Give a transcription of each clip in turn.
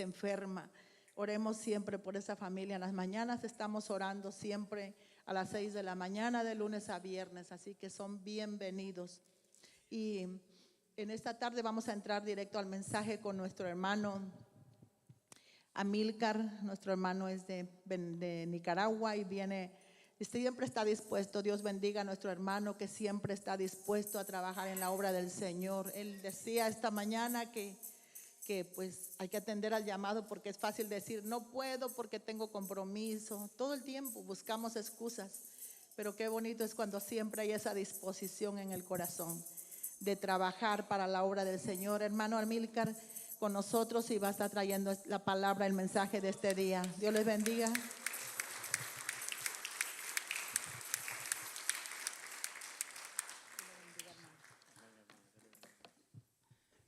enferma. Oremos siempre por esa familia. En las mañanas estamos orando siempre a las 6 de la mañana, de lunes a viernes, así que son bienvenidos. Y en esta tarde vamos a entrar directo al mensaje con nuestro hermano Amílcar. Nuestro hermano es de Nicaragua y siempre está dispuesto. Dios bendiga a nuestro hermano que siempre está dispuesto a trabajar en la obra del Señor. Él decía esta mañana que pues hay que atender al llamado, porque es fácil decir no puedo porque tengo compromiso. Todo el tiempo buscamos excusas, pero qué bonito es cuando siempre hay esa disposición en el corazón de trabajar para la obra del Señor. Hermano Amílcar con nosotros y va a estar trayendo la palabra, el mensaje de este día. Dios les bendiga.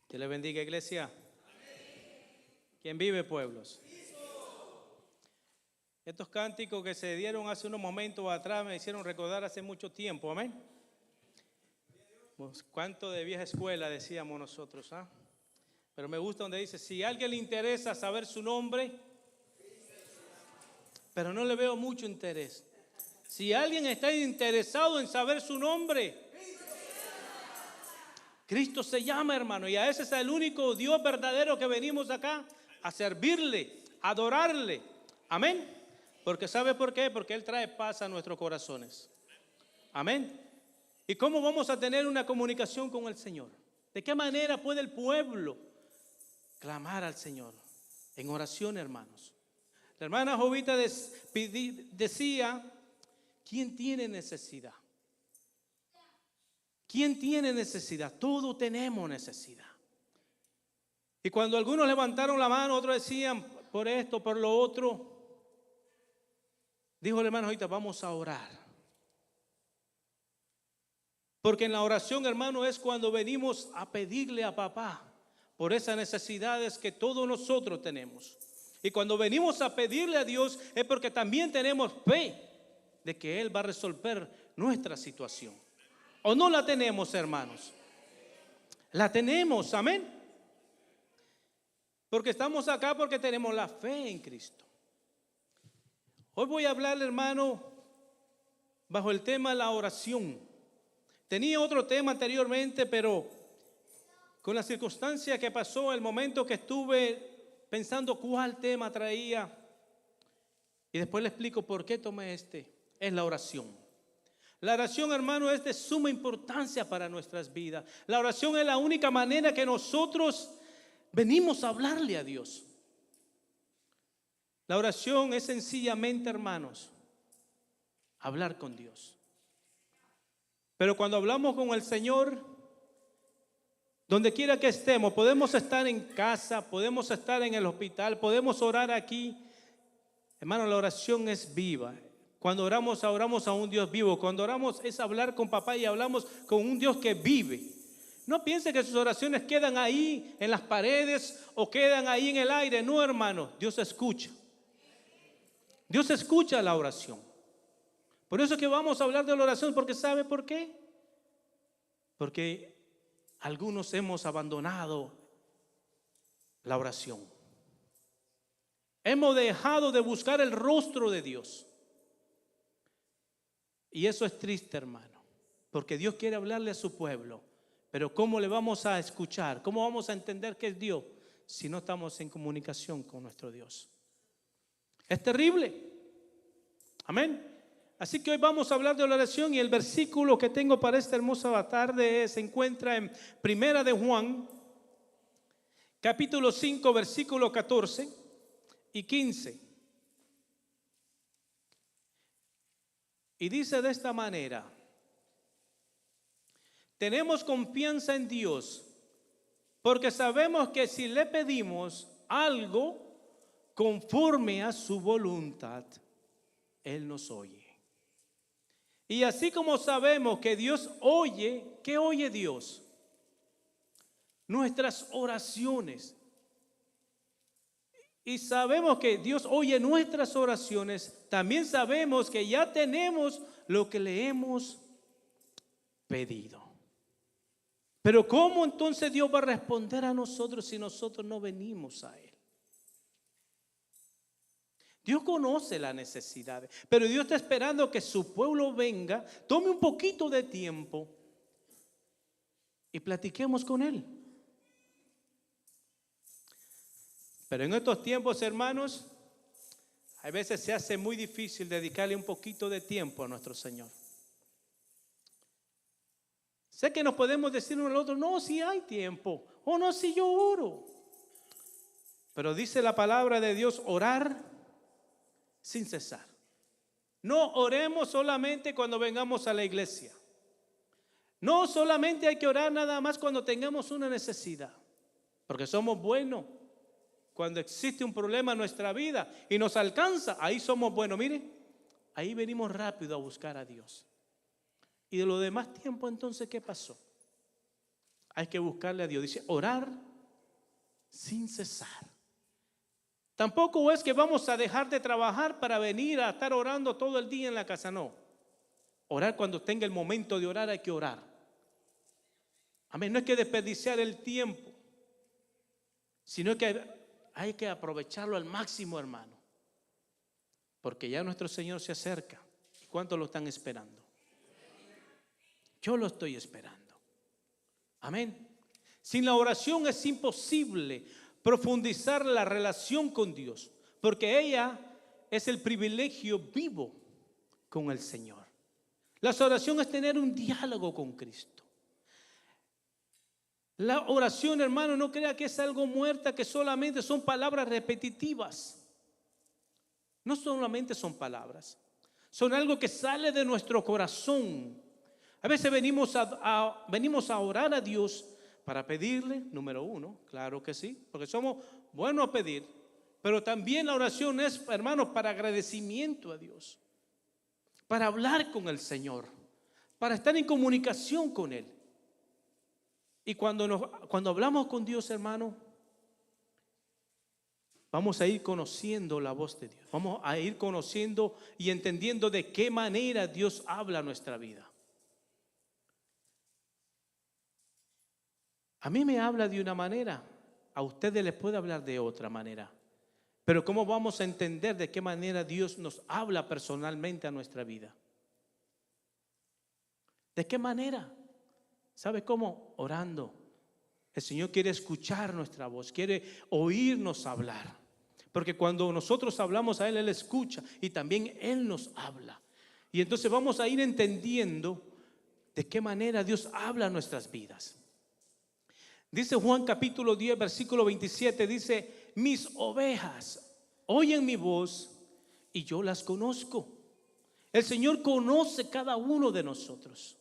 Dios le bendiga, iglesia. ¿Quién vive, pueblos? Estos cánticos que se dieron hace unos momentos atrás me hicieron recordar hace mucho tiempo, amén. Pues, ¿cuánto de vieja escuela decíamos nosotros? Pero me gusta donde dice, si a alguien le interesa saber su nombre, pero no le veo mucho interés. Si alguien está interesado en saber su nombre, Cristo se llama, hermano, y a ese es el único Dios verdadero que venimos acá a servirle, a adorarle. Amén. Porque ¿sabe por qué? Porque Él trae paz a nuestros corazones. Amén. ¿Y cómo vamos a tener una comunicación con el Señor? ¿De qué manera puede el pueblo clamar al Señor? En oración, hermanos. La hermana Jovita decía, ¿quién tiene necesidad? ¿Quién tiene necesidad? Todos tenemos necesidad. Y cuando algunos levantaron la mano, otros decían por esto, por lo otro, dijo el hermano ahorita, vamos a orar. Porque en la oración, hermano, es cuando venimos a pedirle a papá por esas necesidades que todos nosotros tenemos. Y cuando venimos a pedirle a Dios es porque también tenemos fe de que Él va a resolver nuestra situación. ¿O no la tenemos, hermanos? La tenemos, amén. Porque estamos acá porque tenemos la fe en Cristo. Hoy voy a hablar, hermano, bajo el tema de la oración. Tenía otro tema anteriormente, pero con la circunstancia que pasó, el momento que estuve pensando cuál tema traía, y después le explico por qué tomé es la oración. La oración, hermano, es de suma importancia para nuestras vidas. La oración es la única manera que nosotros venimos a hablarle a Dios. La oración es sencillamente, hermanos, hablar con Dios. Pero cuando hablamos con el Señor, donde quiera que estemos, podemos estar en casa, podemos estar en el hospital, podemos orar aquí. Hermano, la oración es viva. Cuando oramos a un Dios vivo. Cuando oramos es hablar con papá y hablamos con un Dios que vive. No piense que sus oraciones quedan ahí en las paredes o quedan ahí en el aire. No, hermano, Dios escucha. Dios escucha la oración. Por eso es que vamos a hablar de la oración, porque ¿sabe por qué? Porque algunos hemos abandonado la oración. Hemos dejado de buscar el rostro de Dios. Y eso es triste, hermano, porque Dios quiere hablarle a su pueblo. Pero ¿cómo le vamos a escuchar? ¿Cómo vamos a entender que es Dios si no estamos en comunicación con nuestro Dios? Es terrible. Amén. Así que hoy vamos a hablar de la oración, y el versículo que tengo para esta hermosa tarde se encuentra en Primera de Juan, capítulo 5, versículo 14 y 15. Y dice de esta manera: tenemos confianza en Dios, porque sabemos que si le pedimos algo conforme a su voluntad, Él nos oye. Y así como sabemos que Dios oye, ¿qué oye Dios? Nuestras oraciones. Y sabemos que Dios oye nuestras oraciones. También sabemos que ya tenemos lo que le hemos pedido. Pero ¿cómo entonces Dios va a responder a nosotros si nosotros no venimos a Él? Dios conoce las necesidades, pero Dios está esperando que su pueblo venga, tome un poquito de tiempo y platiquemos con Él. Pero en estos tiempos, hermanos, a veces se hace muy difícil dedicarle un poquito de tiempo a nuestro Señor. Sé que nos podemos decir uno al otro, no, si hay tiempo, o no, si yo oro. Pero dice la palabra de Dios, orar sin cesar. No oremos solamente cuando vengamos a la iglesia. No solamente hay que orar nada más cuando tengamos una necesidad, porque somos buenos. Cuando existe un problema en nuestra vida y nos alcanza, ahí somos buenos. Mire, ahí venimos rápido a buscar a Dios. Y de lo demás tiempo, entonces, ¿qué pasó? Hay que buscarle a Dios. Dice, orar sin cesar. Tampoco es que vamos a dejar de trabajar para venir a estar orando todo el día en la casa, no. Orar cuando tenga el momento de orar, hay que orar. Amén, no hay que desperdiciar el tiempo, sino que hay que aprovecharlo al máximo, hermano. Porque ya nuestro Señor se acerca. ¿Cuántos lo están esperando? Yo lo estoy esperando. Amén. Sin la oración es imposible profundizar la relación con Dios, porque ella es el privilegio vivo con el Señor. La oración es tener un diálogo con Cristo. La oración, hermano, no crea que es algo muerta, que solamente son palabras repetitivas. No solamente son palabras, son algo que sale de nuestro corazón. A veces venimos a orar a Dios para pedirle, número uno, claro que sí, porque somos buenos a pedir, pero también la oración es, hermanos, para agradecimiento a Dios, para hablar con el Señor, para estar en comunicación con Él. Y cuando hablamos con Dios, hermano, vamos a ir conociendo la voz de Dios, vamos a ir conociendo y entendiendo de qué manera Dios habla a nuestra vida. A mí me habla de una manera, a ustedes les puede hablar de otra manera. Pero ¿cómo vamos a entender de qué manera Dios nos habla personalmente a nuestra vida? ¿De qué manera? ¿Sabe cómo? Orando. El Señor quiere escuchar nuestra voz, quiere oírnos hablar. Porque cuando nosotros hablamos a Él, Él escucha y también Él nos habla. Y entonces vamos a ir entendiendo de qué manera Dios habla a nuestras vidas. Dice Juan capítulo 10, versículo 27, dice, mis ovejas oyen mi voz y yo las conozco. El Señor conoce cada uno de nosotros.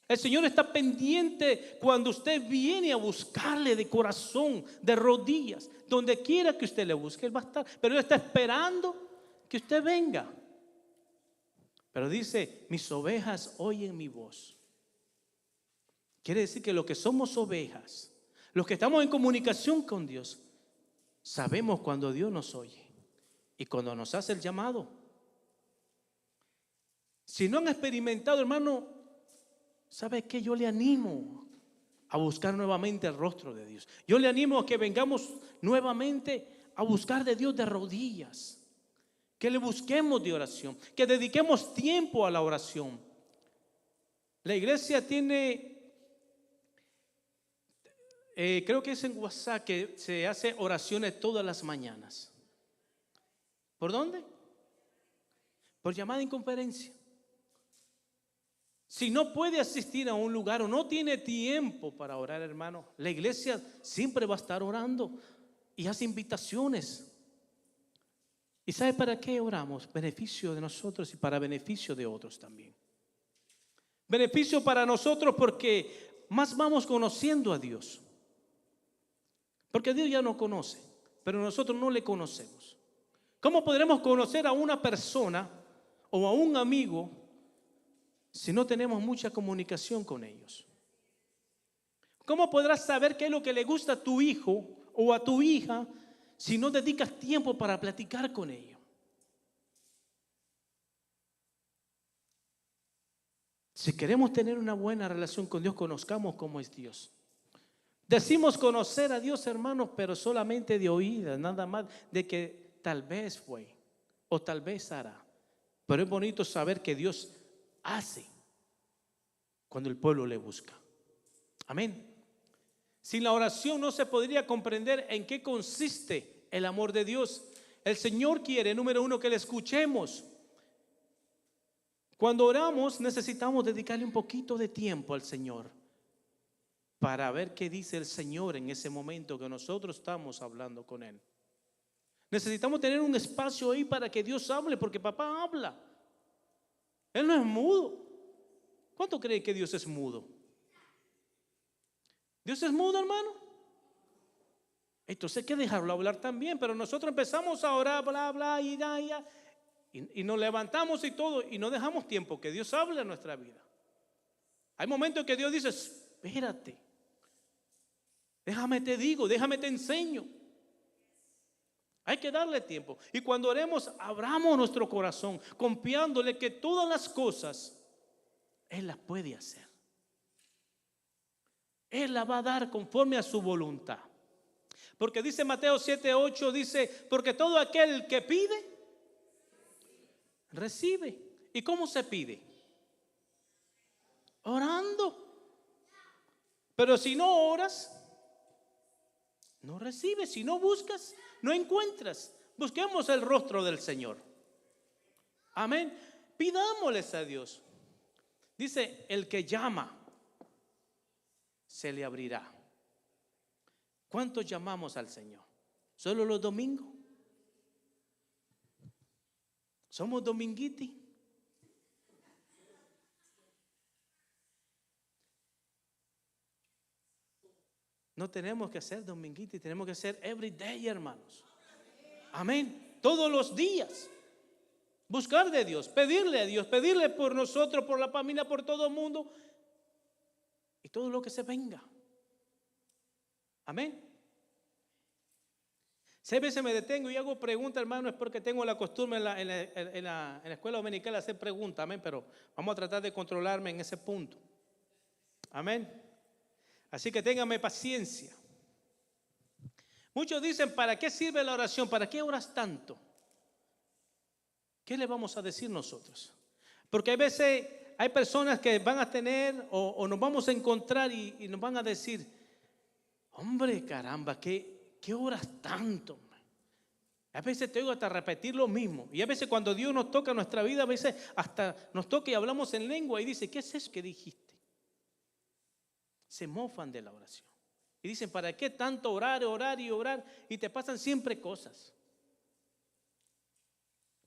El Señor está pendiente cuando usted viene a buscarle de corazón, de rodillas, donde quiera que usted le busque, Él va a estar. Pero Él está esperando que usted venga. Pero dice, mis ovejas oyen mi voz. Quiere decir que los que somos ovejas, los que estamos en comunicación con Dios, sabemos cuando Dios nos oye y cuando nos hace el llamado. Si no han experimentado, hermano, ¿sabe qué? Yo le animo a buscar nuevamente el rostro de Dios. Yo le animo a que vengamos nuevamente a buscar de Dios de rodillas, que le busquemos de oración, que dediquemos tiempo a la oración. La iglesia tiene... creo que es en WhatsApp que se hace oraciones todas las mañanas. ¿Por dónde? Por llamada en conferencia. Si no puede asistir a un lugar o no tiene tiempo para orar, hermano, la iglesia siempre va a estar orando y hace invitaciones. ¿Y sabe para qué oramos? Beneficio de nosotros y para beneficio de otros también. Beneficio para nosotros porque más vamos conociendo a Dios. Porque Dios ya nos conoce, pero nosotros no le conocemos. ¿Cómo podremos conocer a una persona o a un amigo si no tenemos mucha comunicación con ellos? ¿Cómo podrás saber qué es lo que le gusta a tu hijo o a tu hija si no dedicas tiempo para platicar con ellos? Si queremos tener una buena relación con Dios, conozcamos cómo es Dios. Decimos conocer a Dios, hermanos, pero solamente de oídas, nada más de que tal vez fue o tal vez hará. Pero es bonito saber que Dios hace cuando el pueblo le busca. Amén. Sin la oración no se podría comprender en qué consiste el amor de Dios. El Señor quiere, número uno, que le escuchemos. Cuando oramos necesitamos dedicarle un poquito de tiempo al Señor para ver qué dice el Señor en ese momento que nosotros estamos hablando con Él. Necesitamos tener un espacio ahí para que Dios hable, porque papá habla. Él no es mudo. ¿Cuánto creen que Dios es mudo? ¿Dios es mudo, hermano? Entonces hay que dejarlo hablar también. Pero nosotros empezamos a orar, bla, bla, y nos levantamos y todo, y no dejamos tiempo que Dios hable en nuestra vida. Hay momentos en que Dios dice: espérate, déjame te digo, déjame te enseño. Hay que darle tiempo. Y cuando oremos, abramos nuestro corazón, confiándole que todas las cosas Él las puede hacer. Él la va a dar conforme a su voluntad. Porque dice Mateo 7:8, dice: porque todo aquel que pide, recibe. ¿Y cómo se pide? Orando. Pero si no oras, no recibes. Si no buscas, no encuentras. Busquemos el rostro del Señor. Amén. Pidámosles a Dios. Dice: el que llama, se le abrirá. ¿Cuántos llamamos al Señor? ¿Solo los domingos? ¿Somos dominguiti? No tenemos que ser dominguiti, tenemos que ser every day, hermanos. Amén. Todos los días. Buscar de Dios, pedirle a Dios, pedirle por nosotros, por la familia, por todo el mundo y todo lo que se venga. Amén. Si a veces me detengo y hago preguntas, hermano, es porque tengo la costumbre en la escuela dominical hacer preguntas. Amén. Pero vamos a tratar de controlarme en ese punto. Amén. Así que téngame paciencia. Muchos dicen: ¿para qué sirve la oración? ¿Para qué oras tanto? ¿Qué le vamos a decir nosotros? Porque a veces hay personas que van a tener o nos vamos a encontrar y nos van a decir: hombre, caramba, ¿qué oras tanto? A veces te oigo hasta repetir lo mismo. Y a veces cuando Dios nos toca nuestra vida, a veces hasta nos toca y hablamos en lengua y dice: ¿qué es eso que dijiste? Se mofan de la oración. Y dicen: ¿para qué tanto orar, orar y orar? Y te pasan siempre cosas.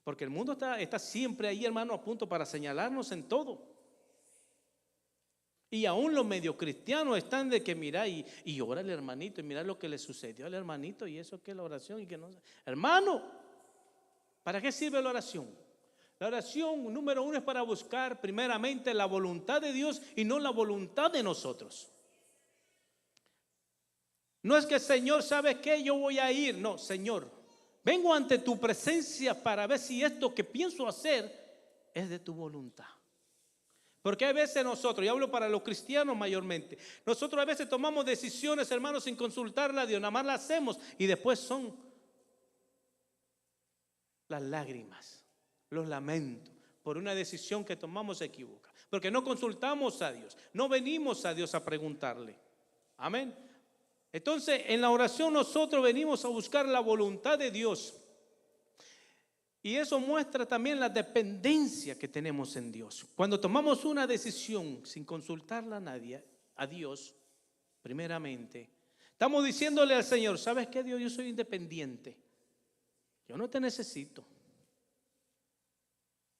Porque el mundo está siempre ahí, hermano, a punto para señalarnos en todo. Y aún los medio cristianos están de que mira y ora el hermanito y mira lo que le sucedió al hermanito y eso que es la oración y que no. Hermano, ¿para qué sirve la oración? La oración número uno es para buscar primeramente la voluntad de Dios y no la voluntad de nosotros. No es que: Señor, ¿sabes qué? Yo voy a ir. No, Señor, vengo ante tu presencia para ver si esto que pienso hacer es de tu voluntad. Porque a veces nosotros, y hablo para los cristianos mayormente, nosotros a veces tomamos decisiones, hermanos, sin consultarla a Dios, nada más la hacemos y después son las lágrimas, los lamentos por una decisión que tomamos equivocada. Porque no consultamos a Dios, no venimos a Dios a preguntarle. Amén. Entonces, en la oración nosotros venimos a buscar la voluntad de Dios. Y eso muestra también la dependencia que tenemos en Dios. Cuando tomamos una decisión sin consultarla a nadie, a Dios, primeramente, estamos diciéndole al Señor: ¿sabes qué, Dios? Yo soy independiente. Yo no te necesito.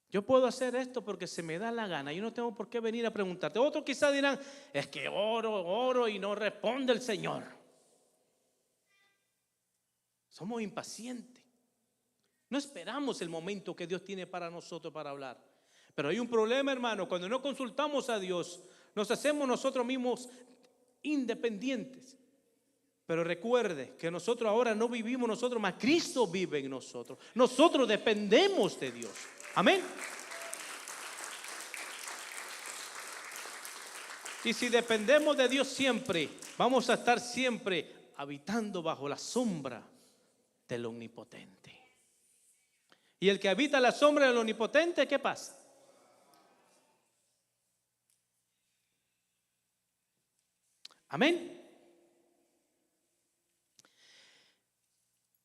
Yo puedo hacer esto porque se me da la gana. Yo no tengo por qué venir a preguntarte. Otros quizás dirán: es que oro y no responde el Señor. Somos impacientes. No esperamos el momento que Dios tiene para nosotros para hablar. Pero hay un problema, hermano. Cuando no consultamos a Dios, nos hacemos nosotros mismos independientes. Pero recuerde que nosotros ahora no vivimos nosotros, más Cristo vive en nosotros. Nosotros dependemos de Dios. Amén. Y si dependemos de Dios siempre, vamos a estar siempre habitando bajo la sombra del Omnipotente. Y el que habita la sombra del Omnipotente, ¿qué pasa? Amén.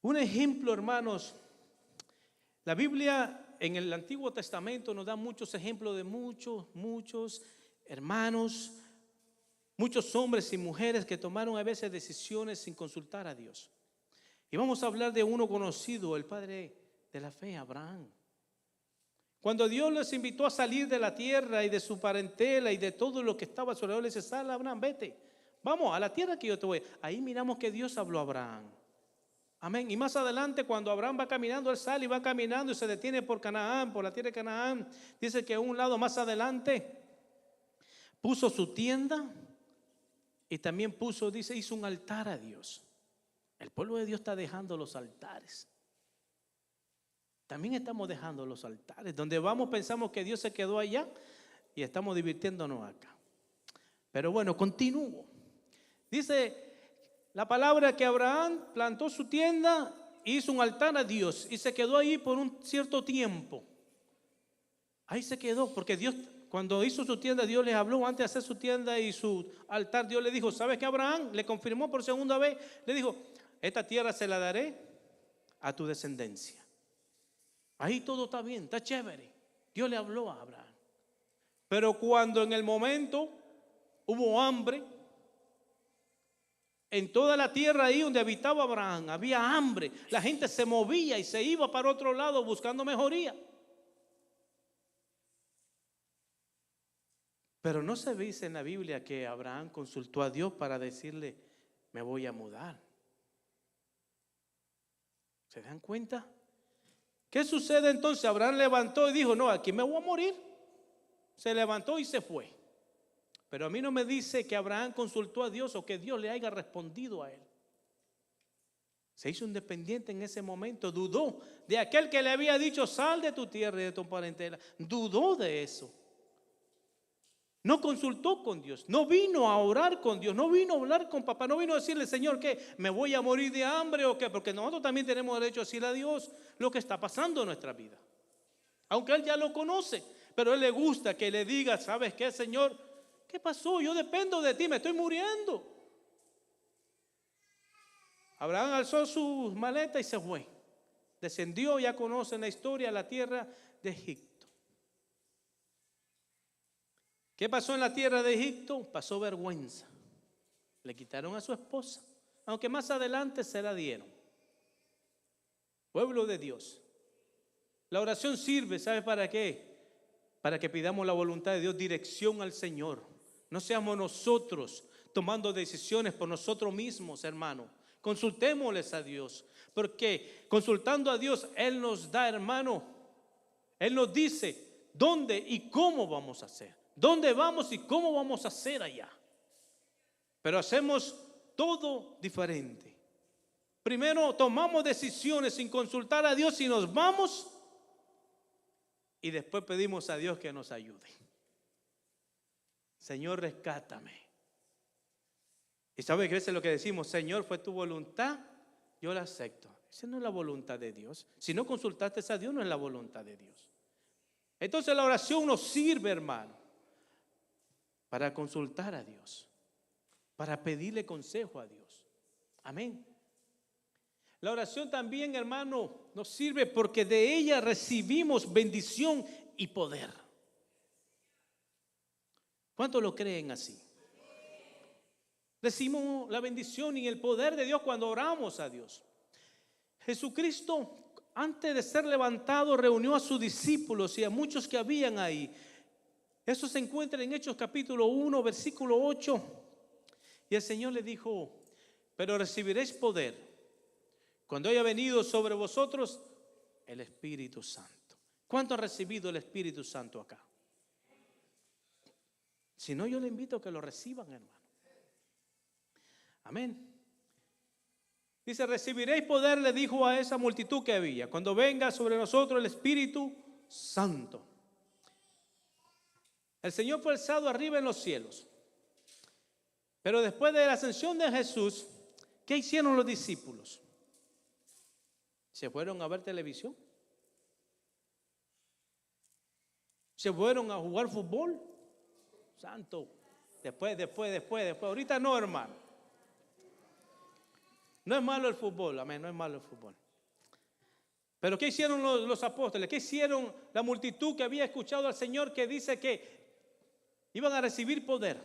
Un ejemplo, hermanos. La Biblia en el Antiguo Testamento nos da muchos ejemplos de muchos hermanos, muchos hombres y mujeres que tomaron a veces decisiones sin consultar a Dios. Y vamos a hablar de uno conocido, el padre de la fe, Abraham. Cuando Dios les invitó a salir de la tierra y de su parentela y de todo lo que estaba a su alrededor, le dice: sal, Abraham, vete, vamos a la tierra que yo te voy. Ahí miramos que Dios habló a Abraham. Amén. Y más adelante, cuando Abraham va caminando, él sale y va caminando y se detiene por Canaán, por la tierra de Canaán. Dice que a un lado más adelante puso su tienda y también hizo un altar a Dios. El pueblo de Dios está dejando los altares. También estamos dejando los altares. Donde vamos pensamos que Dios se quedó allá y estamos divirtiéndonos acá. Pero bueno, continúo. Dice la palabra que Abraham plantó su tienda, hizo un altar a Dios y se quedó ahí por un cierto tiempo. Ahí se quedó porque Dios, cuando hizo su tienda, Dios les habló antes de hacer su tienda y su altar. Dios le dijo: ¿sabes qué, Abraham? Le confirmó por segunda vez. Le dijo: esta tierra se la daré a tu descendencia. Ahí todo está bien, está chévere. Dios le habló a Abraham. Pero cuando en el momento hubo hambre, en toda la tierra ahí donde habitaba Abraham había hambre. La gente se movía y se iba para otro lado buscando mejoría. Pero no se dice en la Biblia que Abraham consultó a Dios para decirle: me voy a mudar. ¿Se dan cuenta? ¿Qué sucede entonces? Abraham levantó y dijo: no, aquí me voy a morir. Se levantó y se fue. Pero a mí no me dice que Abraham consultó a Dios o que Dios le haya respondido a él. Se hizo independiente en ese momento. Dudó de aquel que le había dicho: sal de tu tierra y de tu parentela. Dudó de eso. No consultó con Dios. No vino a orar con Dios. No vino a hablar con papá. No vino a decirle: Señor, ¿qué? ¿Me voy a morir de hambre o qué? Porque nosotros también tenemos derecho a decirle a Dios lo que está pasando en nuestra vida. Aunque Él ya lo conoce. Pero a Él le gusta que le diga: ¿sabes qué, Señor? ¿Qué pasó? Yo dependo de ti, me estoy muriendo. Abraham alzó sus maletas y se fue. Descendió, ya conocen la historia, a la tierra de Egipto. ¿Qué pasó en la tierra de Egipto? Pasó vergüenza. Le quitaron a su esposa, aunque más adelante se la dieron. Pueblo de Dios. La oración sirve, ¿sabe para qué? Para que pidamos la voluntad de Dios, dirección al Señor. No seamos nosotros tomando decisiones por nosotros mismos, hermano. Consultémosles a Dios, porque consultando a Dios, Él nos da, hermano. Él nos dice dónde y cómo vamos a hacer. Dónde vamos y cómo vamos a hacer allá. Pero hacemos todo diferente. Primero tomamos decisiones sin consultar a Dios y nos vamos. Y después pedimos a Dios que nos ayude. Señor, rescátame. Y sabe que eso es lo que decimos: Señor, fue tu voluntad, yo la acepto. Esa no es la voluntad de Dios. Si no consultaste a Dios, no es la voluntad de Dios. Entonces la oración nos sirve, hermano, para consultar a Dios, para pedirle consejo a Dios. Amén. La oración también, hermano, nos sirve porque de ella recibimos bendición y poder. ¿Cuántos lo creen así? Recibimos la bendición y el poder de Dios cuando oramos a Dios. Jesucristo, antes de ser levantado, reunió a sus discípulos y a muchos que habían ahí. Eso se encuentra en Hechos capítulo 1, versículo 8. Y el Señor le dijo: pero recibiréis poder cuando haya venido sobre vosotros el Espíritu Santo. ¿Cuánto ha recibido el Espíritu Santo acá? Si no, yo le invito a que lo reciban, hermano. Amén. Dice: recibiréis poder, le dijo a esa multitud que había, cuando venga sobre nosotros el Espíritu Santo. El Señor fue alzado arriba en los cielos. Pero después de la ascensión de Jesús, ¿qué hicieron los discípulos? ¿Se fueron a ver televisión? se fueron a jugar fútbol. Santo, después. Ahorita no, hermano. No es malo el fútbol, amén, no es malo el fútbol. Pero ¿qué hicieron los apóstoles? ¿Qué hicieron la multitud que había escuchado al Señor que dice que iban a recibir poder?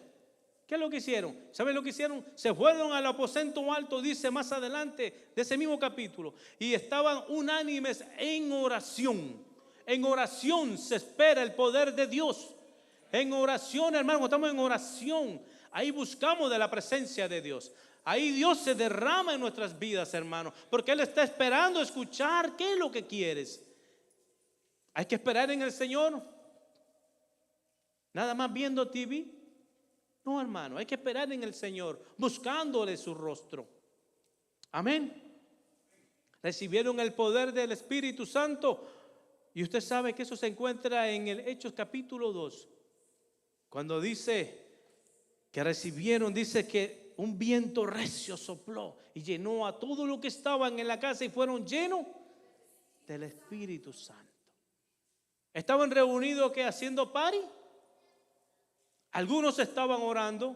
¿Qué es lo que hicieron? ¿Saben lo que hicieron? Se fueron al aposento alto, dice más adelante de ese mismo capítulo, y estaban unánimes en oración. En oración se espera el poder de Dios. En oración, hermano, estamos en oración. Ahí buscamos de la presencia de Dios. Ahí Dios se derrama en nuestras vidas, hermano, porque Él está esperando escuchar qué es lo que quieres. Hay que esperar en el Señor. Nada más viendo TV. No, hermano, hay que esperar en el Señor, buscándole su rostro. Amén. Recibieron el poder del Espíritu Santo. Y usted sabe que eso se encuentra en el Hechos capítulo 2. Cuando dice que recibieron, dice que un viento recio sopló y llenó a todo lo que estaban en la casa y fueron llenos del Espíritu Santo. Estaban reunidos que haciendo party. Algunos estaban orando,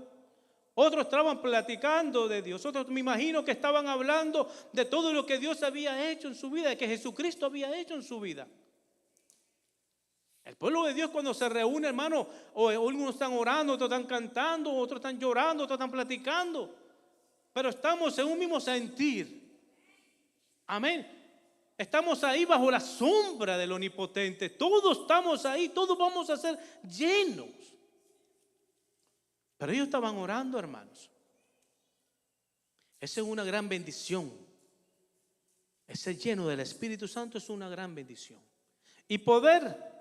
otros estaban platicando de Dios, otros me imagino que estaban hablando de todo lo que Dios había hecho en su vida, de que Jesucristo había hecho en su vida. El pueblo de Dios cuando se reúne, hermano, o algunos están orando, otros están cantando, otros están llorando, otros están platicando, pero estamos en un mismo sentir. Amén. Estamos ahí bajo la sombra del Omnipotente. Todos estamos ahí, todos vamos a ser llenos. Pero ellos estaban orando, hermanos. Esa es una gran bendición. Ese lleno del Espíritu Santo es una gran bendición. Y poder.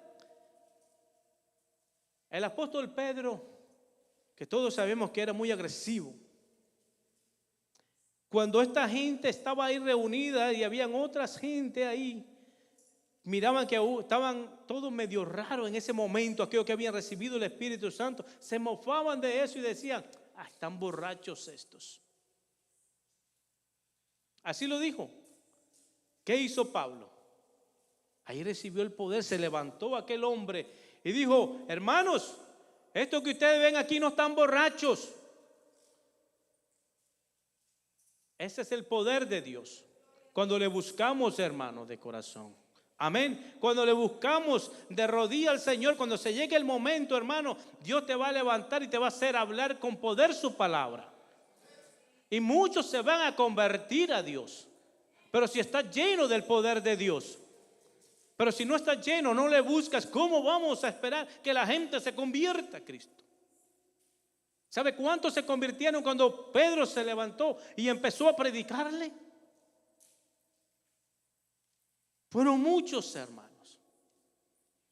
El apóstol Pedro, que todos sabemos que era muy agresivo, cuando esta gente estaba ahí reunida y habían otras gente ahí, miraban que estaban todos medio raros en ese momento, aquellos que habían recibido el Espíritu Santo, se mofaban de eso y decían, están borrachos estos. Así lo dijo. ¿Qué hizo Pablo? Ahí recibió el poder, se levantó aquel hombre y dijo, hermanos, estos que ustedes ven aquí no están borrachos. Ese es el poder de Dios. Cuando le buscamos, hermanos, de corazón. Amén. Cuando le buscamos de rodillas al Señor, cuando se llegue el momento, hermano, Dios te va a levantar y te va a hacer hablar con poder su palabra. Y muchos se van a convertir a Dios. Pero si está lleno del poder de Dios. Pero si no está lleno, no le buscas, ¿cómo vamos a esperar que la gente se convierta a Cristo? ¿Sabe cuántos se convirtieron cuando Pedro se levantó y empezó a predicarle? Fueron muchos, hermanos.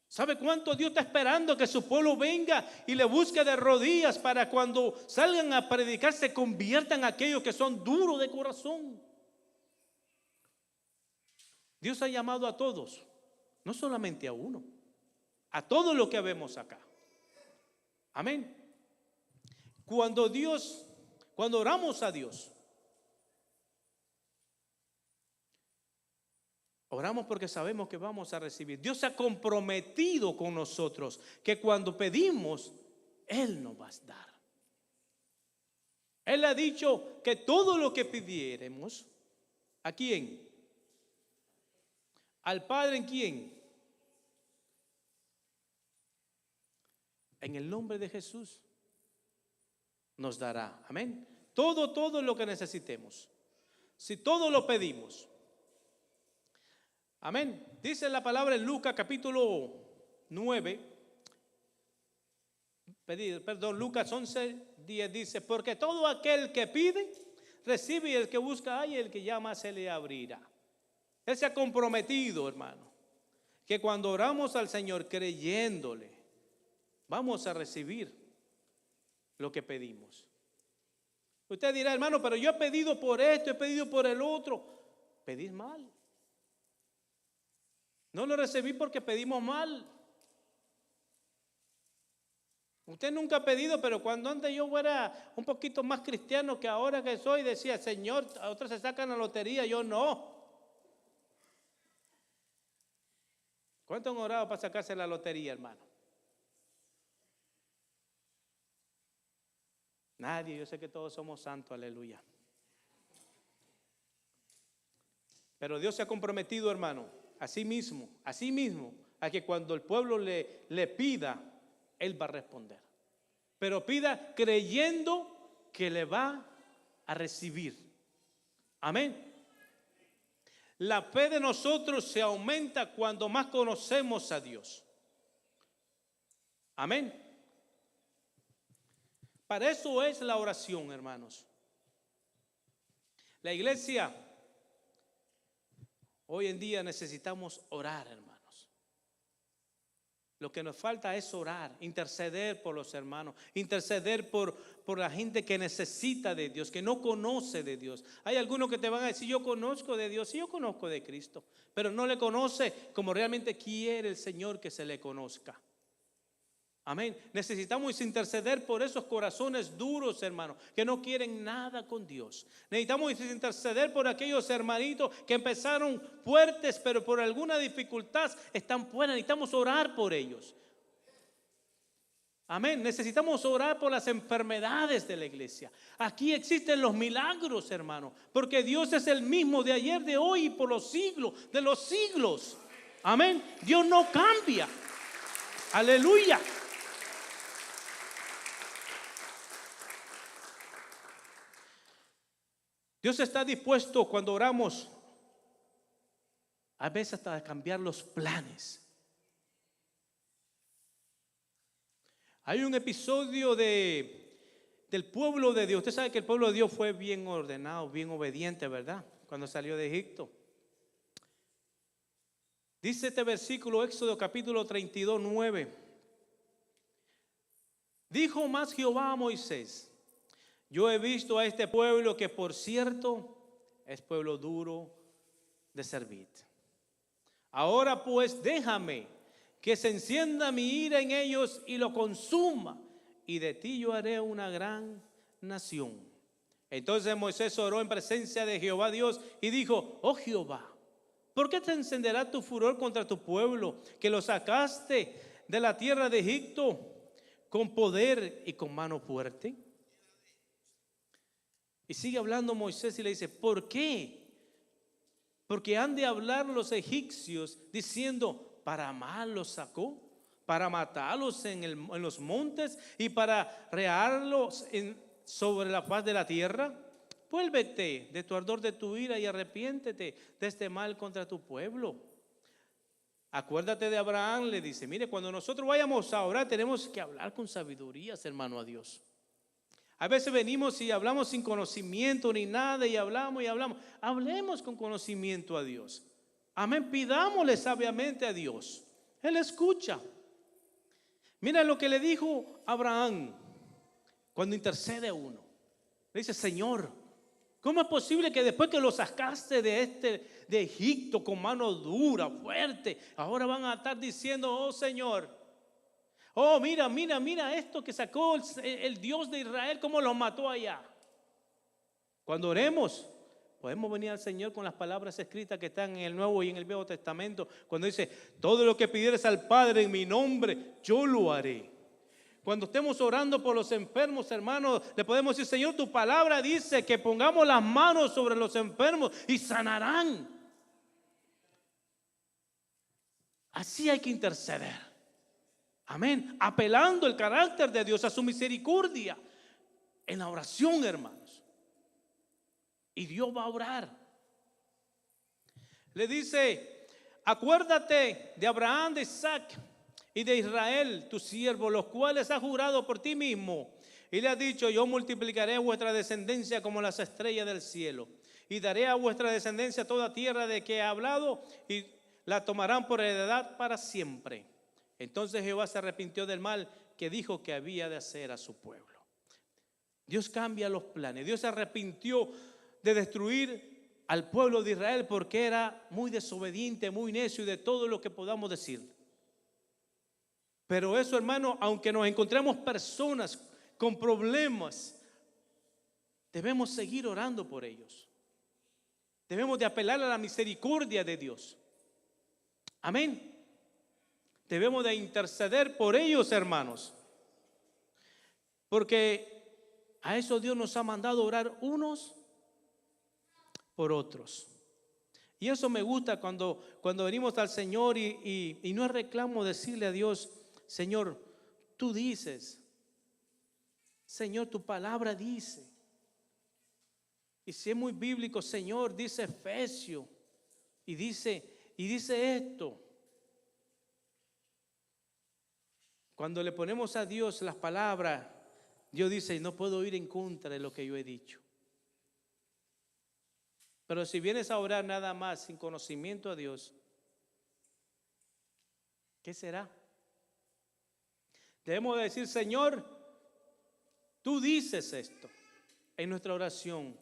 ¿Sabe cuánto Dios está esperando que su pueblo venga y le busque de rodillas para cuando salgan a predicar se conviertan a aquellos que son duros de corazón? Dios ha llamado a todos. No solamente a uno, a todos los que vemos acá. Amén. Cuando oramos a Dios, oramos porque sabemos que vamos a recibir. Dios se ha comprometido con nosotros que cuando pedimos, Él nos va a dar. Él ha dicho que todo lo que pidiéramos, ¿a quién? ¿Al Padre en quién? En el nombre de Jesús nos dará. Amén. Todo lo que necesitemos. Si todo lo pedimos. Amén. Dice la palabra en Lucas capítulo 9. Lucas 11:10 dice, porque todo aquel que pide, recibe, y el que busca halla, y el que llama se le abrirá. Él se ha comprometido, hermano, que cuando oramos al Señor creyéndole, vamos a recibir lo que pedimos. Usted dirá, hermano, pero yo he pedido por esto, he pedido por el otro. Pedís mal. No lo recibí porque pedimos mal. Usted nunca ha pedido, pero cuando antes yo era un poquito más cristiano que ahora que soy, decía, Señor, a otros se sacan la lotería, yo no. ¿Cuánto han orado para sacarse la lotería, hermano? Nadie, yo sé que todos somos santos, aleluya. Pero Dios se ha comprometido, hermano, a sí mismo, a que cuando el pueblo le pida, Él va a responder. Pero pida creyendo que le va a recibir. Amén. La fe de nosotros se aumenta cuando más conocemos a Dios. Amén. Para eso es la oración, hermanos. La iglesia, hoy en día necesitamos orar, hermanos. Lo que nos falta es orar, interceder por los hermanos, interceder por la gente que necesita de Dios, que no conoce de Dios. Hay algunos que te van a decir, yo conozco de Dios, sí, yo conozco de Cristo, pero no le conoce como realmente quiere el Señor que se le conozca. Amén. Necesitamos interceder por esos corazones duros, hermanos, que no quieren nada con Dios. Necesitamos interceder por aquellos hermanitos que empezaron fuertes, pero por alguna dificultad están fuera. Necesitamos orar por ellos. Amén. Necesitamos orar por las enfermedades de la iglesia. Aquí existen los milagros, hermanos, porque Dios es el mismo de ayer, de hoy y por los siglos de los siglos. Amén. Dios no cambia. Aleluya. Dios está dispuesto cuando oramos a veces hasta a cambiar los planes. Hay un episodio del pueblo de Dios. Usted sabe que el pueblo de Dios fue bien ordenado, bien obediente, ¿verdad? Cuando salió de Egipto. Dice este versículo, Éxodo capítulo 32, 9. Dijo más Jehová a Moisés: yo he visto a este pueblo que por cierto es pueblo duro de servir. Ahora pues déjame que se encienda mi ira en ellos y lo consuma, y de ti yo haré una gran nación. Entonces Moisés oró en presencia de Jehová Dios y dijo: oh Jehová, ¿por qué te encenderá tu furor contra tu pueblo, que lo sacaste de la tierra de Egipto con poder y con mano fuerte? Y sigue hablando Moisés y le dice: ¿por qué? Porque han de hablar los egipcios diciendo: para mal los sacó, para matarlos en los montes y para rearlos sobre la faz de la tierra. Vuélvete de tu ardor de tu ira y arrepiéntete de este mal contra tu pueblo. Acuérdate de Abraham, le dice. Mire, cuando nosotros vayamos a orar tenemos que hablar con sabiduría, hermano, a Dios. A veces venimos y hablamos sin conocimiento ni nada y hablamos. Hablemos con conocimiento a Dios. Amén, pidámosle sabiamente a Dios. Él escucha. Mira lo que le dijo Abraham cuando intercede uno. Le dice: Señor, ¿cómo es posible que después que lo sacaste de Egipto con mano dura, fuerte, ahora van a estar diciendo: oh Señor, oh, mira esto que sacó el Dios de Israel, cómo lo mató allá? Cuando oremos, podemos venir al Señor con las palabras escritas que están en el Nuevo y en el Viejo Testamento, cuando dice: todo lo que pidieres al Padre en mi nombre, yo lo haré. Cuando estemos orando por los enfermos, hermanos, le podemos decir: Señor, tu palabra dice que pongamos las manos sobre los enfermos y sanarán. Así hay que interceder. Amén. Apelando el carácter de Dios a su misericordia en la oración, hermanos. Y Dios va a orar. Le dice: acuérdate de Abraham, de Isaac y de Israel, tu siervo, los cuales has jurado por ti mismo. Y le ha dicho: yo multiplicaré vuestra descendencia como las estrellas del cielo, y daré a vuestra descendencia toda tierra de que he hablado, y la tomarán por heredad para siempre. Entonces Jehová se arrepintió del mal que dijo que había de hacer a su pueblo. Dios cambia los planes. Dios se arrepintió de destruir al pueblo de Israel porque era muy desobediente, muy necio y de todo lo que podamos decir. Pero eso, hermano, aunque nos encontremos personas con problemas, debemos seguir orando por ellos. Debemos de apelar a la misericordia de Dios. Amén. Debemos de interceder por ellos, hermanos. Porque A eso Dios nos ha mandado orar unos por otros. Y eso me gusta cuando venimos al Señor y no es reclamo decirle a Dios, Señor, tú dices, Señor, tu palabra dice. Y si es muy bíblico, Señor, dice Efesios y dice esto. Cuando le ponemos a Dios las palabras, Dios dice, no puedo ir en contra de lo que yo he dicho. Pero si vienes a orar nada más sin conocimiento a Dios, ¿qué será? Debemos decir, Señor, tú dices esto en nuestra oración.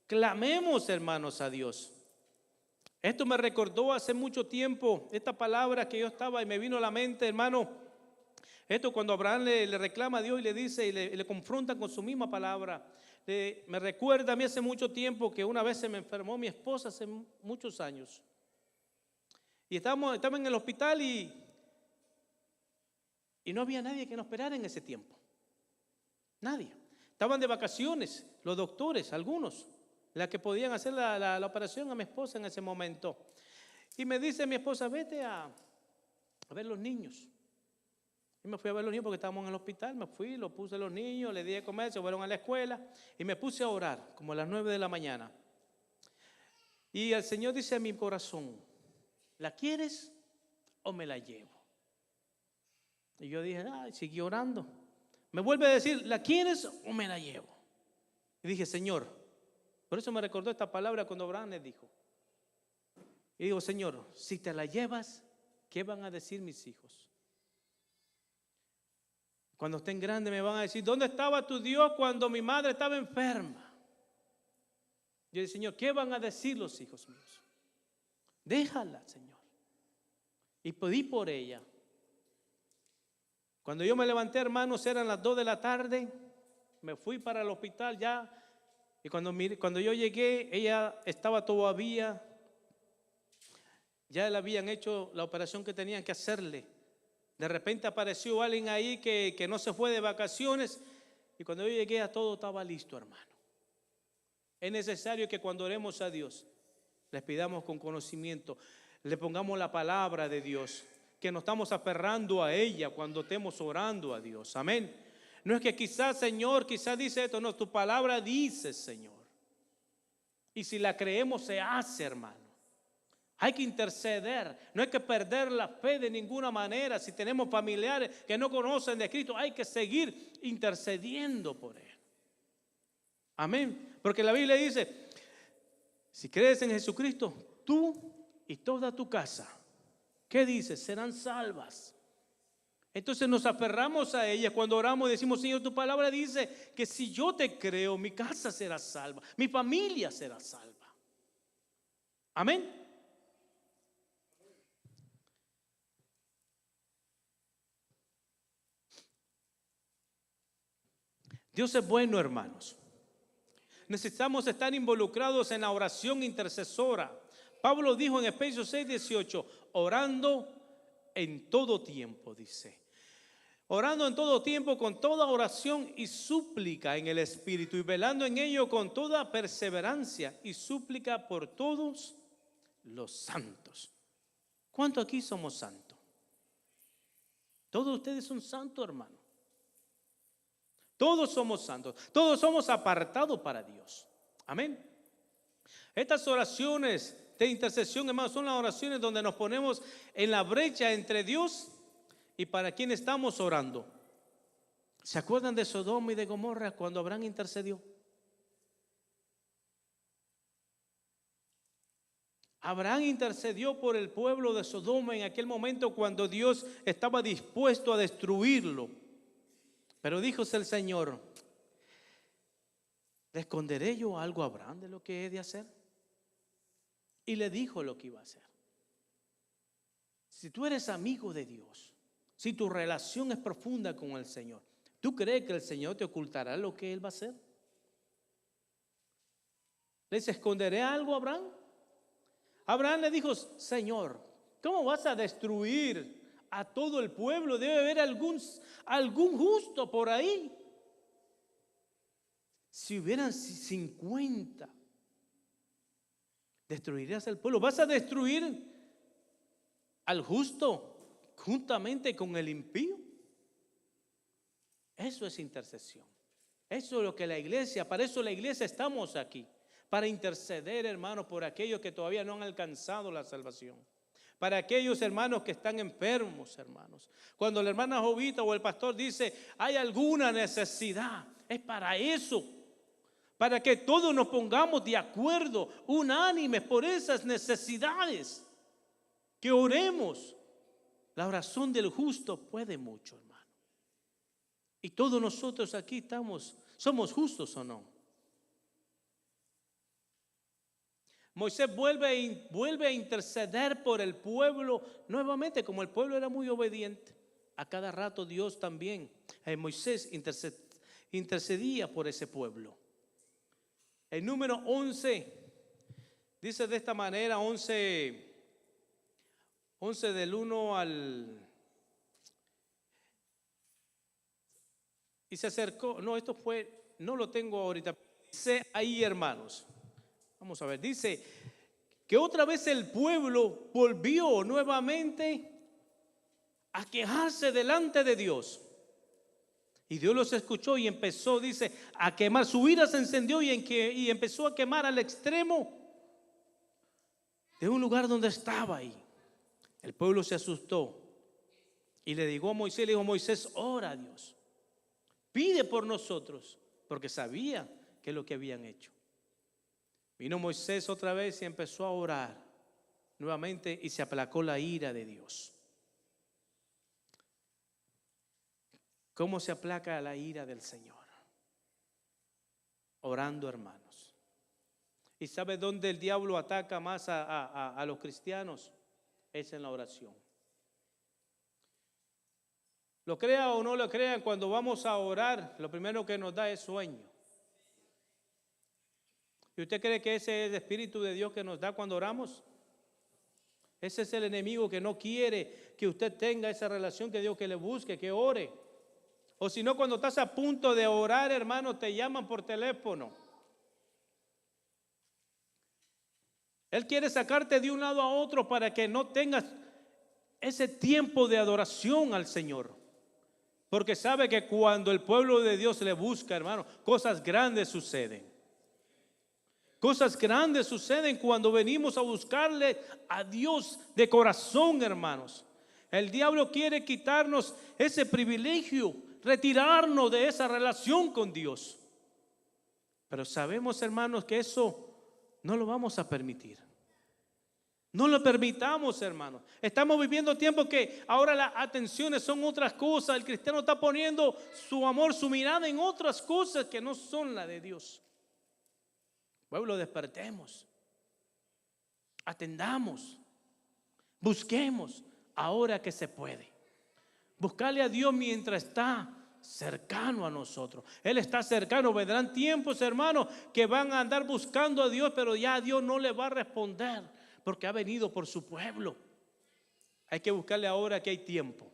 Clamemos, hermanos, a Dios. Esto me recordó hace mucho tiempo, esta palabra que yo estaba y me vino a la mente, hermano. Esto cuando Abraham le reclama a Dios y le dice y le confronta con su misma palabra. Me recuerda a mí hace mucho tiempo que una vez se me enfermó mi esposa hace muchos años. Y estaba en el hospital y no había nadie que nos esperara en ese tiempo. Nadie. Estaban de vacaciones los doctores, algunos, la que podían hacer la operación a mi esposa en ese momento. Y me dice mi esposa, vete a ver los niños. Y me fui a ver los niños porque estábamos en el hospital. Me fui, lo puse a los niños, les di de comer, se fueron a la escuela. Y me puse a orar, como a las 9 de la mañana. Y el Señor dice a mi corazón, ¿la quieres o me la llevo? Y yo dije, seguí orando. Me vuelve a decir, ¿la quieres o me la llevo? Y dije, Señor, por eso me recordó esta palabra cuando Abraham le dijo. Y digo, Señor, si te la llevas, ¿qué van a decir mis hijos? Cuando estén grandes me van a decir, ¿dónde estaba tu Dios cuando mi madre estaba enferma? Yo dije, Señor, ¿qué van a decir los hijos míos? Déjala, Señor. Y pedí por ella. Cuando yo me levanté, hermanos, eran las 2 de la tarde. Me fui para el hospital ya. Y cuando yo llegué, ella estaba todavía. Ya le habían hecho la operación que tenían que hacerle. De repente apareció alguien ahí que no se fue de vacaciones. Y cuando yo llegué, a todo estaba listo, hermano. Es necesario que cuando oremos a Dios, les pidamos con conocimiento, le pongamos la palabra de Dios, que nos estamos aferrando a ella cuando estemos orando a Dios. Amén. No es que quizás, Señor, quizás dice esto, no, tu palabra dice, Señor. Y si la creemos, se hace, hermano. Hay que interceder, no hay que perder la fe de ninguna manera. Si tenemos familiares que no conocen de Cristo, hay que seguir intercediendo por Él. Amén. Porque la Biblia dice, si crees en Jesucristo, tú y toda tu casa, ¿qué dice? Serán salvas. Entonces nos aferramos a ella cuando oramos y decimos, Señor, tu palabra dice que si yo te creo, mi casa será salva, mi familia será salva. Amén. Dios es bueno, hermanos. Necesitamos estar involucrados en la oración intercesora. Pablo dijo en Efesios 6:18, orando en todo tiempo, dice. Orando en todo tiempo con toda oración y súplica en el Espíritu y velando en ello con toda perseverancia y súplica por todos los santos. ¿Cuántos aquí somos santos? Todos ustedes son santos, hermano. Todos somos santos, todos somos apartados para Dios. Amén. Estas oraciones de intercesión, hermanos, son las oraciones donde nos ponemos en la brecha entre Dios y para quien estamos orando. ¿Se acuerdan de Sodoma y de Gomorra cuando Abraham intercedió? Abraham intercedió por el pueblo de Sodoma en aquel momento cuando Dios estaba dispuesto a destruirlo. Pero díjose el Señor, ¿le esconderé yo algo a Abraham de lo que he de hacer? Y le dijo lo que iba a hacer. Si tú eres amigo de Dios, si tu relación es profunda con el Señor, ¿tú crees que el Señor te ocultará lo que Él va a hacer? ¿Les esconderé algo a Abraham? Abraham le dijo, Señor, ¿cómo vas a destruir a todo el pueblo? Debe haber algún justo por ahí. Si hubieran 50, destruirías el pueblo. Vas a destruir al justo juntamente con el impío. Eso es intercesión. Eso es lo que la iglesia, para eso la iglesia estamos aquí. Para interceder, hermanos, por aquellos que todavía no han alcanzado la salvación. Para aquellos hermanos que están enfermos, hermanos. Cuando la hermana Jovita o el pastor dice, hay alguna necesidad, es para eso. Para que todos nos pongamos de acuerdo, unánimes por esas necesidades. Que oremos. La oración del justo puede mucho, hermano. Y todos nosotros aquí somos justos o no. Moisés vuelve a interceder por el pueblo nuevamente, como el pueblo era muy obediente. A cada rato Dios también, Moisés intercedía por ese pueblo. El número 11 dice de esta manera, 11 del 1 al... Y se acercó, no lo tengo ahorita, dice ahí, hermanos. Vamos a ver, dice que otra vez el pueblo volvió nuevamente a quejarse delante de Dios. Y Dios los escuchó y empezó, dice, a quemar. Su ira se encendió y empezó a quemar al extremo de un lugar donde estaba ahí. El pueblo se asustó y le dijo a Moisés, ora a Dios. Pide por nosotros, porque sabía que es lo que habían hecho. Vino Moisés otra vez y empezó a orar nuevamente y se aplacó la ira de Dios. ¿Cómo se aplaca la ira del Señor? Orando, hermanos. ¿Y sabe dónde el diablo ataca más a los cristianos? Es en la oración. Lo crea o no lo crean, cuando vamos a orar, lo primero que nos da es sueño. ¿Y usted cree que ese es el Espíritu de Dios que nos da cuando oramos? Ese es el enemigo que no quiere que usted tenga esa relación que Dios, que le busque, que ore. O si no, cuando estás a punto de orar, hermano, te llaman por teléfono. Él quiere sacarte de un lado a otro para que no tengas ese tiempo de adoración al Señor. Porque sabe que cuando el pueblo de Dios le busca, hermano, cosas grandes suceden. Cosas grandes suceden cuando venimos a buscarle a Dios de corazón, hermanos. El diablo quiere quitarnos ese privilegio, retirarnos de esa relación con Dios. Pero sabemos, hermanos, que eso no lo vamos a permitir. No lo permitamos, hermanos. Estamos viviendo tiempos que ahora las atenciones son otras cosas. El cristiano está poniendo su amor, su mirada en otras cosas que no son la de Dios. Pueblo, despertemos, atendamos, busquemos ahora que se puede. Buscarle a Dios mientras está cercano a nosotros. Él está cercano. Vendrán tiempos, hermanos, que van a andar buscando a Dios, pero ya Dios no le va a responder porque ha venido por su pueblo. Hay que buscarle ahora que hay tiempo.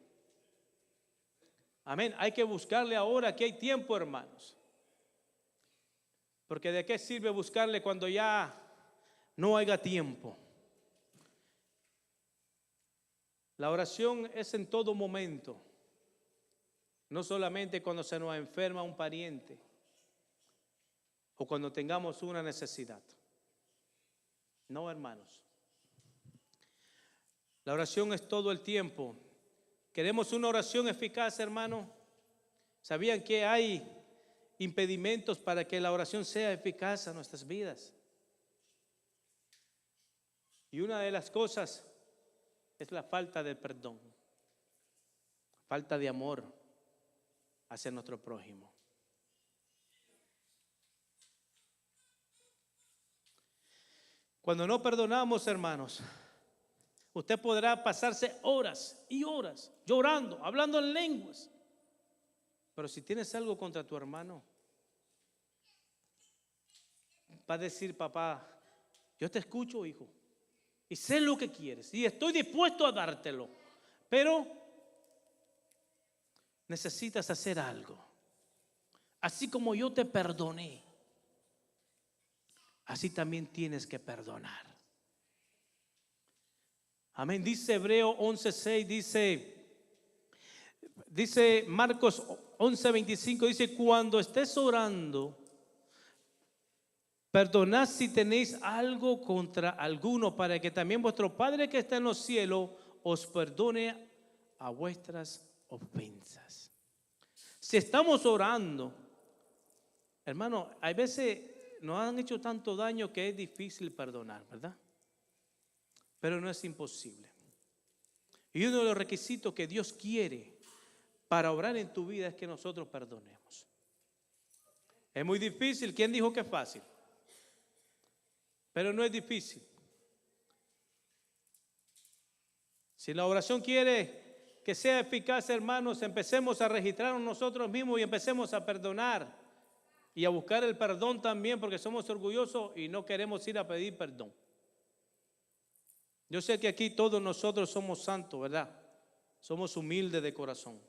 Amén. Hay que buscarle ahora que hay tiempo, hermanos. Porque ¿de qué sirve buscarle cuando ya no haya tiempo? La oración es en todo momento. No solamente cuando se nos enferma un pariente o cuando tengamos una necesidad. No, hermanos. La oración es todo el tiempo. ¿Queremos una oración eficaz, hermano? ¿Sabían que hay impedimentos para que la oración sea eficaz en nuestras vidas? Y una de las cosas es la falta de perdón, falta de amor hacia nuestro prójimo. Cuando no perdonamos, hermanos, usted podrá pasarse horas y horas llorando, hablando en lenguas. Pero si tienes algo contra tu hermano, va a decir: papá, yo te escucho, hijo, y sé lo que quieres y estoy dispuesto a dártelo, pero necesitas hacer algo. Así como yo te perdoné, así también tienes que perdonar. Amén. Dice Hebreo 11:6, dice Marcos 11:25, dice: cuando estés orando, perdonad si tenéis algo contra alguno, para que también vuestro Padre que está en los cielos os perdone a vuestras ofensas. Si estamos orando, hermano, hay veces nos han hecho tanto daño que es difícil perdonar, ¿verdad? Pero no es imposible. Y uno de los requisitos que Dios quiere para obrar en tu vida es que nosotros perdonemos. Es muy difícil. ¿Quién dijo que es fácil? Pero no es difícil. Si la oración quiere que sea eficaz, hermanos, empecemos a registrarnos nosotros mismos y empecemos a perdonar y a buscar el perdón también, porque somos orgullosos y no queremos ir a pedir perdón. Yo sé que aquí todos nosotros somos santos, ¿verdad? Somos humildes de corazón.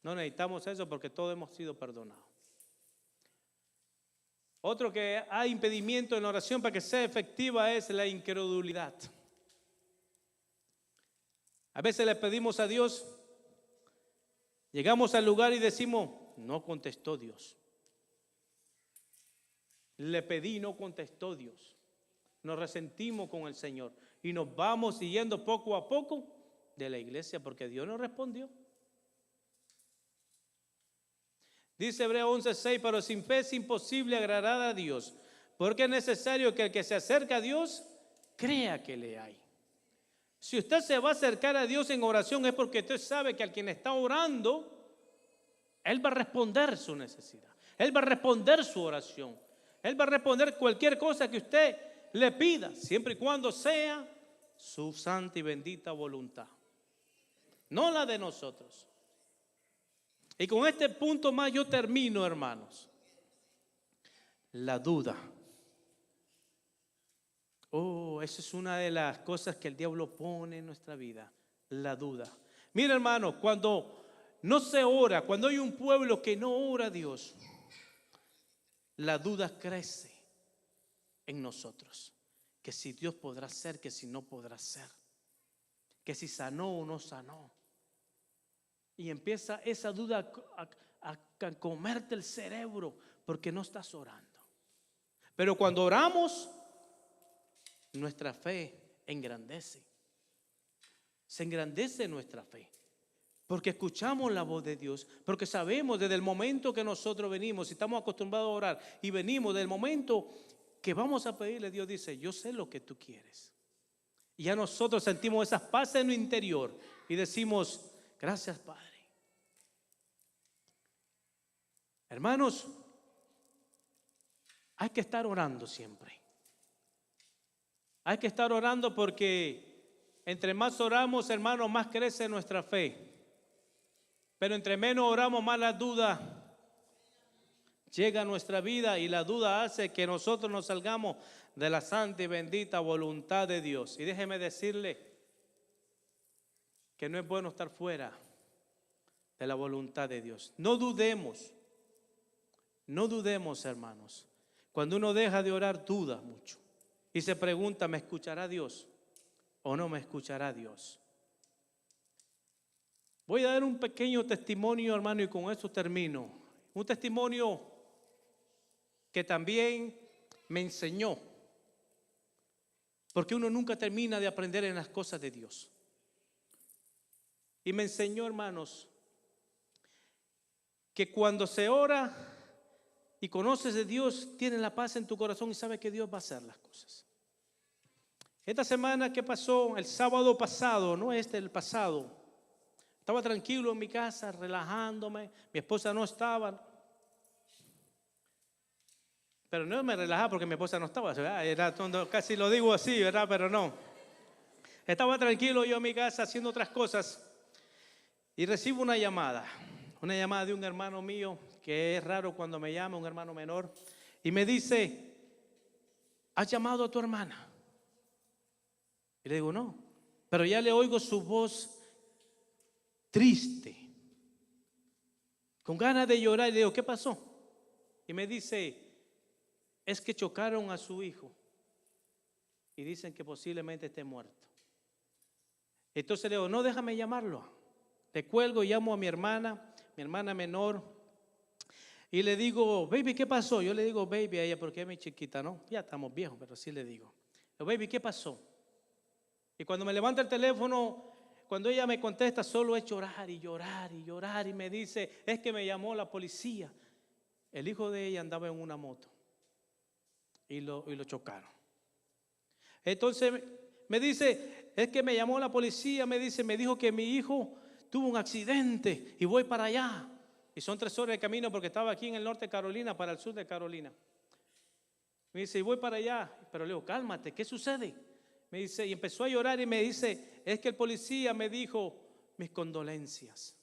No necesitamos eso porque todos hemos sido perdonados. Otro que hay impedimento en la oración para que sea efectiva es la incredulidad. A veces le pedimos a Dios, llegamos al lugar y decimos: no contestó Dios. Le pedí y no contestó Dios. Nos resentimos con el Señor y nos vamos siguiendo poco a poco de la iglesia porque Dios nos respondió. Dice Hebreo 11:6: pero sin fe es imposible agradar a Dios, porque es necesario que el que se acerca a Dios crea que le hay. Si usted se va a acercar a Dios en oración es porque usted sabe que al quien está orando, Él va a responder su necesidad, Él va a responder su oración, Él va a responder cualquier cosa que usted le pida, siempre y cuando sea su santa y bendita voluntad, no la de nosotros. Y con este punto más yo termino, hermanos. La duda. Oh, esa es una de las cosas que el diablo pone en nuestra vida. La duda. Mira, hermano, cuando no se ora, cuando hay un pueblo que no ora a Dios, la duda crece en nosotros. Que si Dios podrá ser, que si no podrá ser. Que si sanó o no sanó. Y empieza esa duda a comerte el cerebro porque no estás orando. Pero cuando oramos, nuestra fe engrandece. Se engrandece nuestra fe. Porque escuchamos la voz de Dios. Porque sabemos desde el momento que nosotros venimos, si estamos acostumbrados a orar y venimos desde el momento que vamos a pedirle, Dios dice: yo sé lo que tú quieres. Y ya nosotros sentimos esa paz en lo interior y decimos: gracias, Padre. Hermanos, hay que estar orando siempre. Hay que estar orando porque entre más oramos, hermanos, más crece nuestra fe. Pero entre menos oramos, más la duda llega a nuestra vida y la duda hace que nosotros nos salgamos de la santa y bendita voluntad de Dios. Y déjeme decirle que no es bueno estar fuera de la voluntad de Dios. No dudemos, hermanos. Cuando uno deja de orar, duda mucho. Y se pregunta: ¿me escuchará Dios o no me escuchará Dios? Voy a dar un pequeño testimonio, hermano, y con eso termino. Un testimonio que también me enseñó. Porque uno nunca termina de aprender en las cosas de Dios. Y me enseñó, hermanos, que cuando se ora y conoces de Dios, tienes la paz en tu corazón y sabes que Dios va a hacer las cosas. Esta semana que pasó, el sábado pasado, no el pasado, estaba tranquilo en mi casa, relajándome. Mi esposa no estaba. Pero no me relajaba porque mi esposa no estaba, ¿verdad? Era, casi lo digo así, ¿verdad? Pero no. Estaba tranquilo yo en mi casa haciendo otras cosas y recibo una llamada de un hermano mío, que es raro cuando me llama, un hermano menor, y me dice: ¿has llamado a tu hermana? Y le digo: no, pero ya le oigo su voz triste, con ganas de llorar. Y le digo: ¿qué pasó? Y me dice: es que chocaron a su hijo y dicen que posiblemente esté muerto. Entonces le digo, no, déjame llamarlo. Le cuelgo, llamo a mi hermana menor, y le digo, baby, ¿qué pasó? Yo le digo baby a ella porque es mi chiquita, ¿no? Ya estamos viejos, pero sí le digo, baby, ¿qué pasó? Y cuando me levanta el teléfono, cuando ella me contesta, solo es llorar y llorar y llorar, y me dice, es que me llamó la policía. El hijo de ella andaba en una moto y lo chocaron. Entonces me dice, es que me llamó la policía, me dijo que mi hijo tuvo un accidente y voy para allá. Y son 3 horas de camino porque estaba aquí en el norte de Carolina para el sur de Carolina. Me dice, y voy para allá. Pero le digo, cálmate, ¿qué sucede? Me dice, y empezó a llorar y me dice, es que el policía me dijo mis condolencias.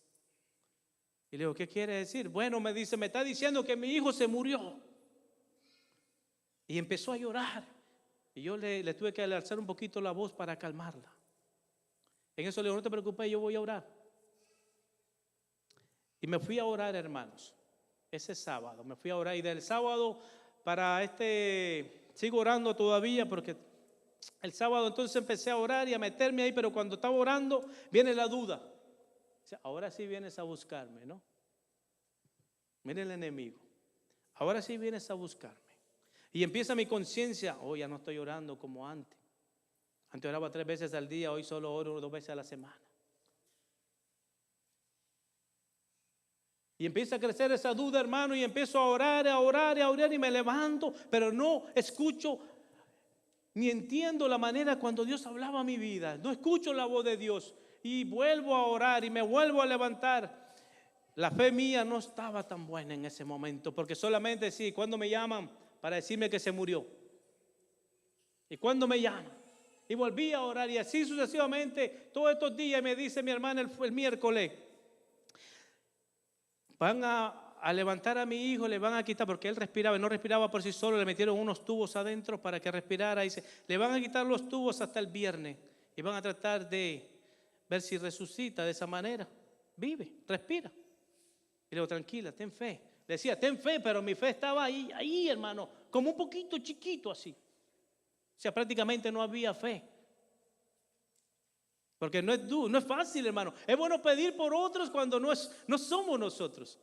Y le digo, ¿qué quiere decir? Bueno, me dice, me está diciendo que mi hijo se murió. Y empezó a llorar. Y yo le tuve que alzar un poquito la voz para calmarla. En eso le digo, no te preocupes, yo voy a orar. Y me fui a orar, hermanos, ese sábado. Me fui a orar y del sábado para sigo orando todavía porque el sábado entonces empecé a orar y a meterme ahí, pero cuando estaba orando viene la duda. O sea, ahora sí vienes a buscarme, ¿no? Mire el enemigo. Ahora sí vienes a buscarme. Y empieza mi conciencia, ya no estoy orando como antes. Antes oraba 3 veces al día, hoy solo oro 2 veces a la semana. Y empieza a crecer esa duda, hermano, y empiezo a orar y me levanto, pero no escucho ni entiendo la manera cuando Dios hablaba a mi vida. No escucho la voz de Dios y vuelvo a orar y me vuelvo a levantar. La fe mía no estaba tan buena en ese momento, porque solamente cuando me llaman para decirme que se murió. Y cuando me llaman. Y volví a orar y así sucesivamente todos estos días. Me dice mi hermana el miércoles, van a levantar a mi hijo, le van a quitar, porque él respiraba y no respiraba por sí solo, le metieron unos tubos adentro para que respirara. Dice, le van a quitar los tubos hasta el viernes y van a tratar de ver si resucita de esa manera. Vive, respira. Y le digo, tranquila, ten fe. Le decía, ten fe, pero mi fe estaba ahí, hermano, como un poquito chiquito así. O sea, prácticamente no había fe. Porque no es fácil, hermano. Es bueno pedir por otros cuando no somos nosotros.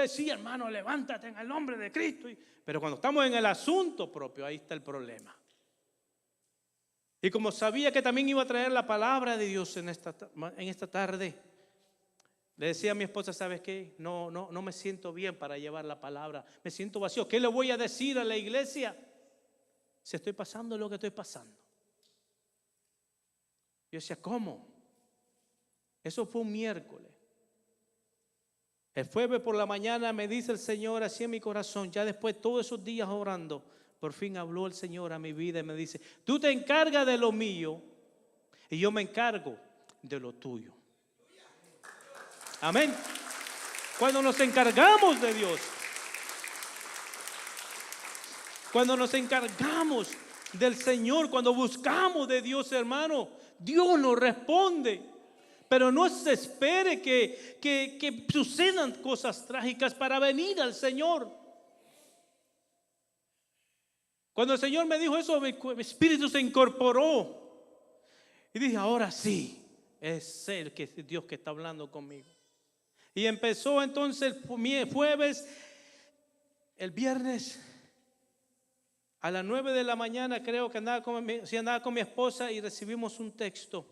Sí, hermano, levántate en el nombre de Cristo. Pero cuando estamos en el asunto propio, ahí está el problema. Y como sabía que también iba a traer la palabra de Dios en esta tarde, le decía a mi esposa, ¿sabes qué? No me siento bien para llevar la palabra. Me siento vacío. ¿Qué le voy a decir a la iglesia si estoy pasando lo que estoy pasando? Yo decía, ¿cómo? Eso fue un miércoles. El jueves por la mañana me dice el Señor así en mi corazón, ya después de todos esos días orando, por fin habló el Señor a mi vida y me dice, tú te encargas de lo mío y yo me encargo de lo tuyo. Amén. Cuando nos encargamos de Dios, cuando nos encargamos del Señor, cuando buscamos de Dios, hermano, Dios nos responde. Pero no se espere que sucedan cosas trágicas para venir al Señor. Cuando el Señor me dijo eso, mi espíritu se incorporó. Y dije, ahora sí, es Dios que está hablando conmigo. Y empezó entonces el jueves, el viernes, a las 9 de la mañana creo que andaba con mi esposa y recibimos un texto.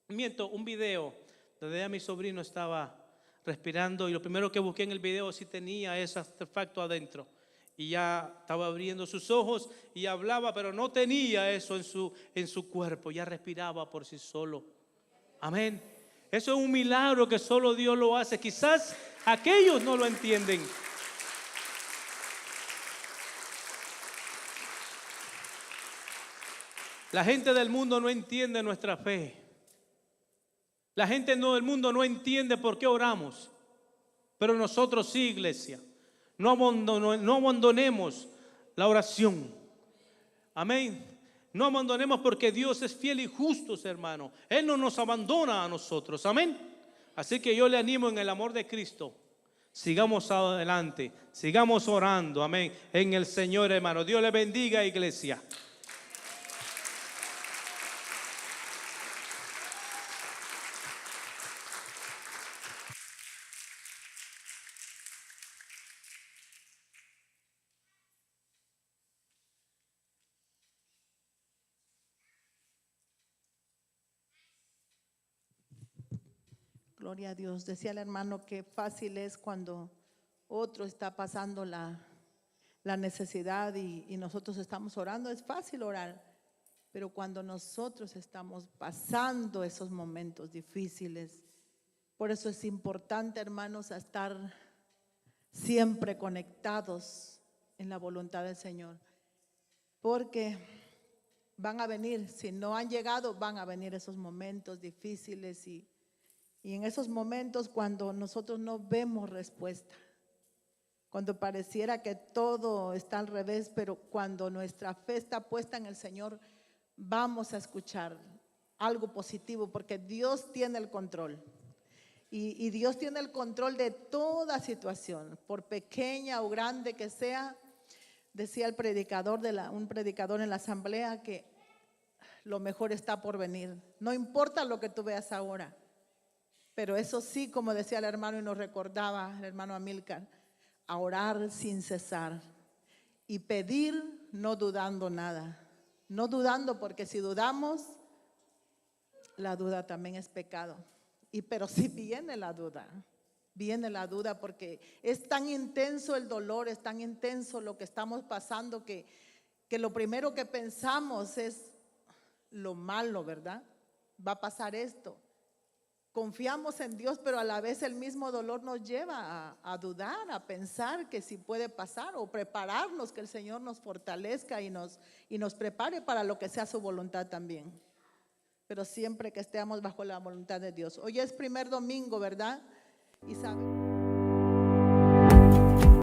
Un video donde ya mi sobrino estaba respirando y lo primero que busqué en el video sí tenía ese artefacto adentro y ya estaba abriendo sus ojos y hablaba, pero no tenía eso en su cuerpo, ya respiraba por sí solo. Amén. Eso es un milagro que solo Dios lo hace. Quizás aquellos no lo entienden. La gente del mundo no entiende nuestra fe. La gente del mundo no entiende por qué oramos. Pero nosotros sí, iglesia. No abandonemos la oración. Amén. No abandonemos porque Dios es fiel y justo, hermano. Él no nos abandona a nosotros. Amén. Así que yo le animo en el amor de Cristo. Sigamos adelante, sigamos orando, amén, en el Señor, hermano. Dios le bendiga, iglesia. Gloria a Dios. Decía el hermano que fácil es cuando otro está pasando la necesidad y nosotros estamos orando. Es fácil orar, pero cuando nosotros estamos pasando esos momentos difíciles, por eso es importante, hermanos, a estar siempre conectados en la voluntad del Señor, porque van a venir, si no han llegado, van a venir esos momentos difíciles y en esos momentos cuando nosotros no vemos respuesta, cuando pareciera que todo está al revés, pero cuando nuestra fe está puesta en el Señor, vamos a escuchar algo positivo, porque Dios tiene el control. Y Dios tiene el control de toda situación, por pequeña o grande que sea. Decía el predicador, un predicador en la asamblea, que lo mejor está por venir. No importa lo que tú veas ahora. Pero eso sí, como decía el hermano y nos recordaba el hermano Amílcar, a orar sin cesar y pedir no dudando nada. No dudando, porque si dudamos, la duda también es pecado. Pero si viene la duda porque es tan intenso el dolor, es tan intenso lo que estamos pasando que lo primero que pensamos es lo malo, ¿verdad? Va a pasar esto. Confiamos en Dios, pero a la vez el mismo dolor nos lleva a dudar, a pensar que si puede pasar, o prepararnos, que el Señor nos fortalezca y nos prepare para lo que sea su voluntad también. Pero siempre que estemos bajo la voluntad de Dios. Hoy es primer domingo, ¿verdad? Y saben.